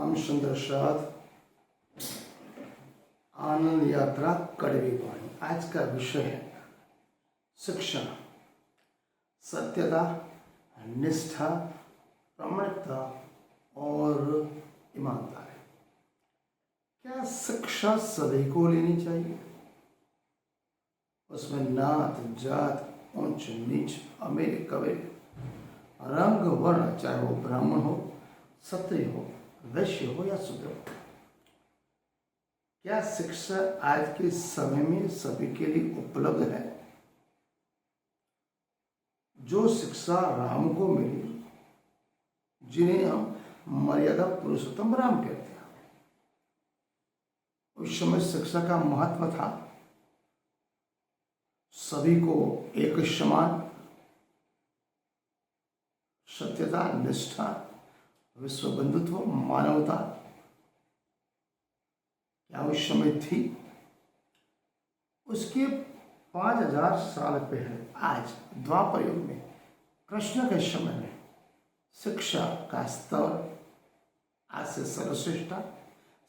रामचंद्र साथ आनंद यात्रा कड़वी वाणी। आज का विषय है शिक्षा, सत्यता, निष्ठा, प्रामाणिकता और ईमानदारी। क्या शिक्षा सभी को लेनी चाहिए? उसमें नात जात, ऊंच नीच, अमीर कबीर, रंग वर्ण, चाहे वो ब्राह्मण हो, क्षत्रिय हो, वैश्य हो या शूद्र हो, क्या शिक्षा आज के समय में सभी के लिए उपलब्ध है? जो शिक्षा राम को मिली, जिन्हें हम मर्यादा पुरुषोत्तम राम कहते हैं, उस समय शिक्षा का महत्व था सभी को एक समान, सत्यता, निष्ठा, विश्व बंधुत्व, मानवता क्या उस समय थी? उसके 5000 साल पहले आज द्वापर युग में कृष्ण के समय में शिक्षा का स्तर आज से सर्वश्रेष्ठ था,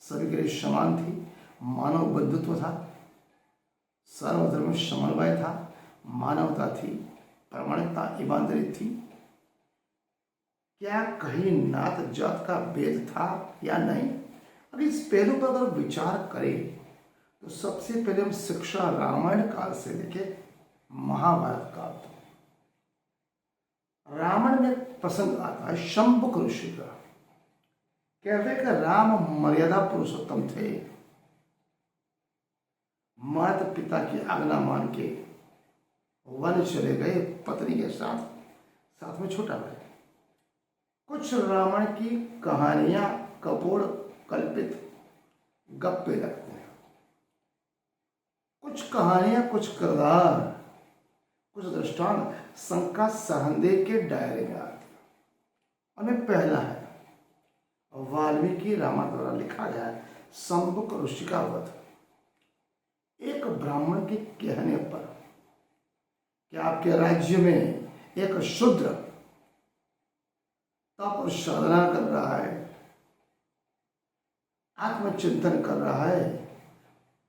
सभी के लिए समान थी, मानव बंधुत्व था, सर्वधर्म समन्वय था, मानवता थी, प्रामाणिकता, ईमानदारी थी। क्या कहीं नात जात का भेद था या नहीं? अगर इस पहलू पर अगर विचार करें तो सबसे पहले हम शिक्षा रामायण काल से लेके महाभारत काल तक, रामायण में प्रसंग आता है शंभुक ऋषि का। कहते हैं कि राम मर्यादा पुरुषोत्तम थे, माता पिता की आज्ञा मान के वन चले गए पत्नी के साथ, साथ में छोटा भाई। कुछ रामायण की कहानियां कपोल कल्पित गप्पे लगते हैं, कुछ कहानियां, कुछ किरदार, कुछ दृष्टांत शंका संदेह के दायरे में आते हैं। उनमें पहला है वाल्मीकि रामायण द्वारा लिखा गया है शंभुक ऋषि का वध। एक ब्राह्मण के कहने पर कि आपके राज्य में एक शूद्र तप और साधना कर रहा है, आत्मचिंतन कर रहा है,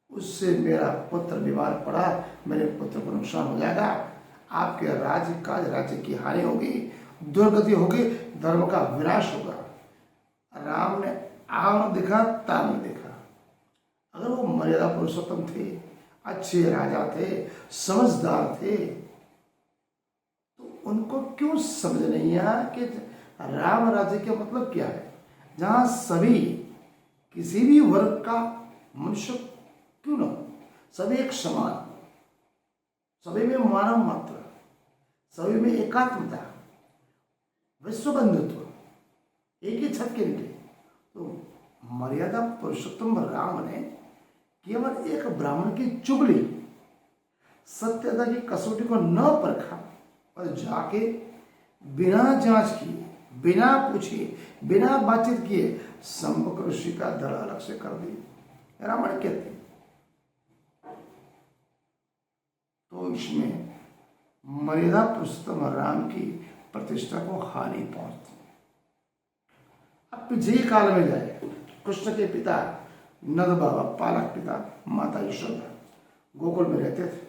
उससे मेरा पुत्र बीमार पड़ा, मेरे पुत्र को नुकसान हो जाएगा, आपके राज्य की हानि होगी, दुर्गति होगी, धर्म का विनाश होगा। राम ने आम देखा, ताम देखा। अगर वो मर्यादा पुरुषोत्तम थे, अच्छे राजा थे, समझदार थे, तो उनको क्यों समझ नहीं आया कि राम राज्य का मतलब क्या है, जहां सभी किसी भी वर्ग का मनुष्य क्यों न हो, सभी एक समान, सभी में मानव मात्र, सभी में एकात्मता, विश्व बंधुत्व, एक ही छत के नीचे। तो मर्यादा पुरुषोत्तम राम ने केवल एक ब्राह्मण की चुगली, सत्यता की कसौटी को न परखा और जाके बिना जांच किए, बिना पूछे, बिना बातचीत किए शंभुक ऋषि का धड़ अलग से कर दिया। रामायण कहते हैं तो इसमें मर्यादा पुरुषोत्तम राम की प्रतिष्ठा को हानि पहुंचती। अब पिछले काल में जाए, कृष्ण के पिता नंद बाबा, पालक पिता माता यशोदा गोकुल में रहते थे।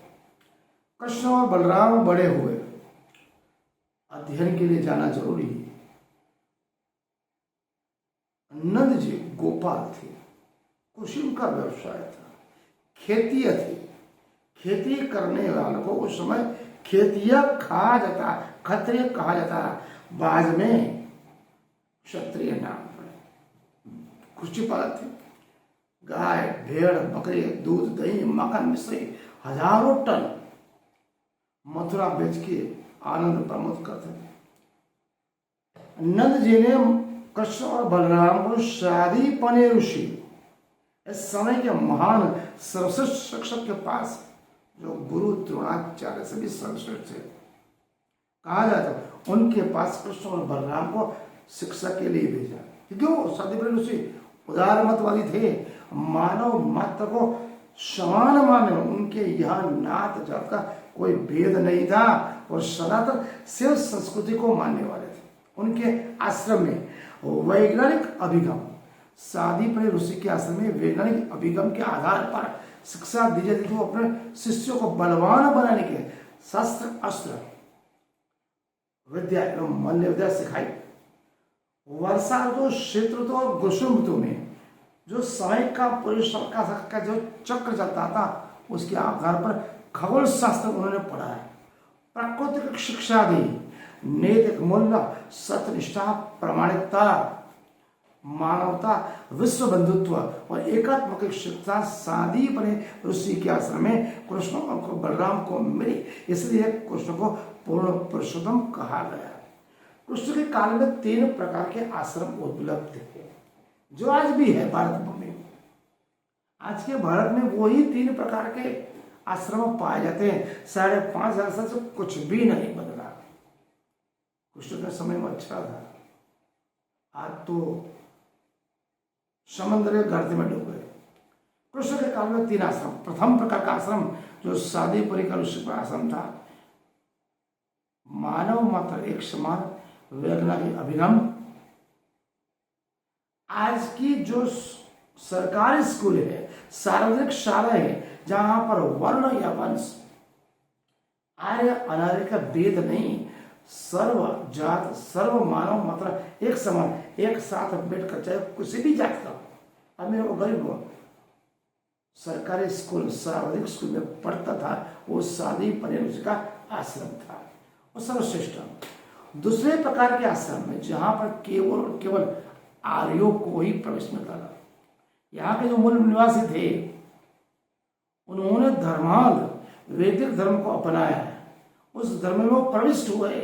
कृष्ण और बलराम बड़े हुए, अध्ययन के लिए जाना जरूरी है। नंद जी गोपाल थे, कृषि उनका व्यवसाय था, खेतिया थी, खेती करने वालों को उस समय खेतिया कहा जाता, क्षत्रिय कहा जाता, बाद में क्षत्रिय नाम पड़े। कृषि पालक थे, गाय, भेड़, बकरी, दूध, दही, मक्खन, मिश्री हजारों टन मथुरा बेच के आनंद प्रमोद करते थे। नंद जी ने कृष्ण और बलराम को शादी पने ऋषि, इस समय के महान सर्वश्रेष्ठ शिक्षक के पास, जो गुरु द्रोणाचार्य से भी सर्वश्रेष्ठ थे कहा जाता, उनके पास कृष्ण और बलराम को शिक्षा के लिए भेजा। क्यों? शादी पने ऋषि उदार मतवादी थे, मानव मात्र को समान माने, उनके यहाँ नात जात का कोई भेद नहीं था और सनातन शिव संस्कृति को मानने वाले थे। उनके आश्रम में वैज्ञानिक अभिगम, शादी पर ऋषि के आश्रम में वैज्ञानिक अभिगम के आधार पर शिक्षा दी जाती थी। वो अपने शिष्यों को बलवान बनाने के शस्त्र अस्त्र विद्या एवं मल्ल विद्या सिखाई। वर्षा ऋतु, शीत ऋतु और ग्रीष्म ऋतु में जो समय का परिश्रम का जो चक्र चलता था उसके आधार पर खगोल शास्त्र उन्होंने पढ़ा है। प्राकृतिक शिक्षा दी, नैतिक मूल्य, सत्यनिष्ठा, प्रामाणिकता, मानवता, विश्व बंधुत्व और एकात्म शिक्षा शादी बने ऋषि के आश्रम में कृष्ण और बलराम को मिली, इसलिए कृष्ण को पूर्ण पुरुषोत्तम कहा गया। कृष्ण के काल में 3 प्रकार के आश्रम उपलब्ध थे जो आज भी है भारत में। आज के भारत में वही 3 प्रकार के आश्रम पाए जाते हैं। 5,500 साल से कुछ भी नहीं बदला। कृष्ण के समय में अच्छा था, आज तो समुद्र के गर्त में डूब गए। कृष्ण के काल में 3 आश्रम। प्रथम प्रकार का आश्रम जो शादीपुरी का ऋषि का आश्रम था, मानव मात्र एक समान वैज्ञानिक अभिगम। आज की जो सरकारी स्कूल है, सार्वजनिक शाला है, जहां पर वर्ण या वंश, आर्य अनार्य का भेद नहीं, सर्व जात सर्व मानव मात्र एक समान एक साथ बैठकर, चाहे किसी भी जात का अमीर हो गरीब हो, सरकारी स्कूल सार्वजनिक स्कूल में पढ़ता था, वो शादी पने उसका आश्रम था, वो सर्वश्रेष्ठ। दूसरे प्रकार के आश्रम में जहां पर केवल और केवल आर्यों को ही प्रवेश मिलता था। यहाँ के जो मूल निवासी थे उन्होंने धर्मांध वैदिक धर्म को अपनाया, उस धर्म में वो प्रविष्ट हुए,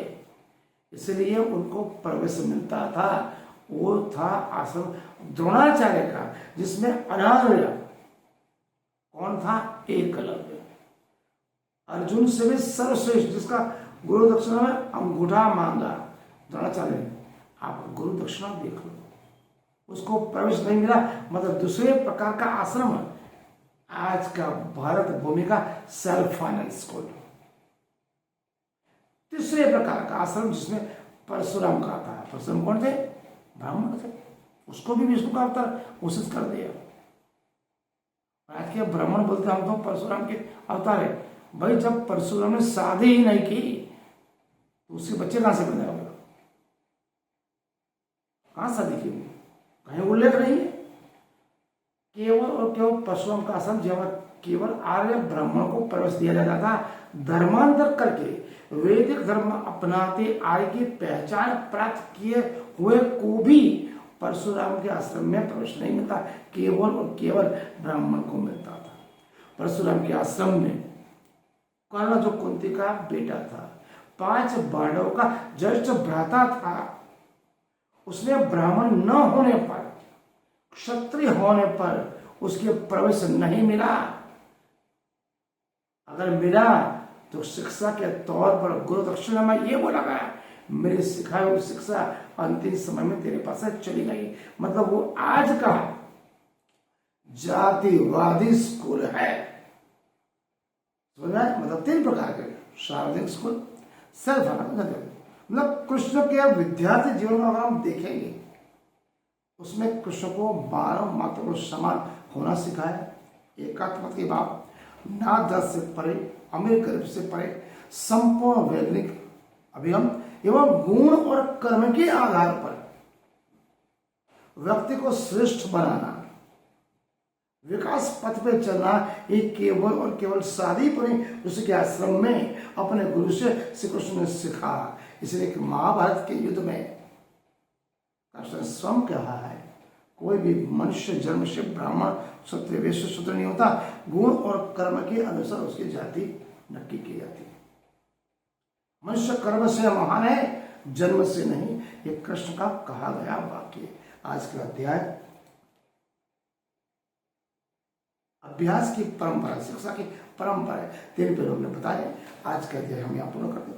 इसलिए उनको प्रवेश मिलता था। वो था आश्रम द्रोणाचार्य का, जिसमें अनार्य कौन था? एकलव्य। अर्जुन से भी सर्वश्रेष्ठ, जिसका गुरु दक्षिणा में अंगूठा मांगा द्रोणाचार्य ने, आप गुरु दक्षिणा देख लो, उसको प्रवेश नहीं मिला। मतलब दूसरे प्रकार का आश्रम आज का भारत भूमि का सेल्फ फाइनेंस स्कूल। तीसरे प्रकार का आश्रम जिसमें परशुराम का आता है। परशुराम कौन थे? ब्राह्मण थे, उसको भी विष्णु का अवतार घोषित कर दिया। आज के ब्राह्मण बोलते हम तो परशुराम के अवतार है। भाई जब परशुराम ने शादी ही नहीं की तो उसके बच्चे कहां से पैदा होगा? कहां शादी की? कहीं उल्लेख नहीं है। केवल और केवल परशुराम का आश्रम जहाँ केवल आर्य ब्राह्मण को प्रवेश दिया जाता था। धर्मांतर करके वैदिक धर्म अपनाते आय की पहचान प्राप्त किए हुए को भी परशुराम के आश्रम में प्रवेश नहीं मिलता, केवल और केवल ब्राह्मण को मिलता था। परशुराम के आश्रम में कर्ण जो कुंती का बेटा था, 5 पांडवों का ज्येष्ठ भ्राता था, उसने ब्राह्मण न होने पर, क्षत्रिय होने पर उसके प्रवेश नहीं मिला। अगर मिला तो शिक्षा के तौर पर गुरु दक्षिणा में ये बोला गया, मेरी सिखाई हुई शिक्षा अंतिम समय में तेरे पास चली गई। मतलब वो आज का जातिवादी स्कूल है। मतलब 3 प्रकार के सार्वजनिक स्कूल, सेल्फ। मतलब कृष्ण के विद्यार्थी जीवन में अगर हम देखेंगे उसमें कृष्ण को मानव मात्र को समान होना सिखाया, एकात्मता की भाव, ना दस से परे, अमीर गरीब से परे, संपूर्ण वैज्ञानिक अभिगम एवं गुण और कर्म के आधार पर व्यक्ति को श्रेष्ठ बनाना, विकास पथ पे चलना, ये केवल और केवल शादी पर उसके आश्रम में अपने गुरु से श्री कृष्ण ने सिखा। इसलिए महाभारत के युद्ध में कृष्ण स्वयं कहा है, कोई भी मनुष्य जन्म से ब्राह्मण क्षत्रिय वैश्य शूद्र नहीं होता, गुण और कर्म के अनुसार उसकी जाति नक्की की जाती है। मनुष्य कर्म से महान है, जन्म से नहीं। ये कृष्ण का कहा गया वाक्य। आज का अध्याय अभ्यास की परंपरा, शिक्षा की परंपरा 3 पहलुओं में बताए। आज का अध्याय हम यहाँ पूर्ण करते हैं।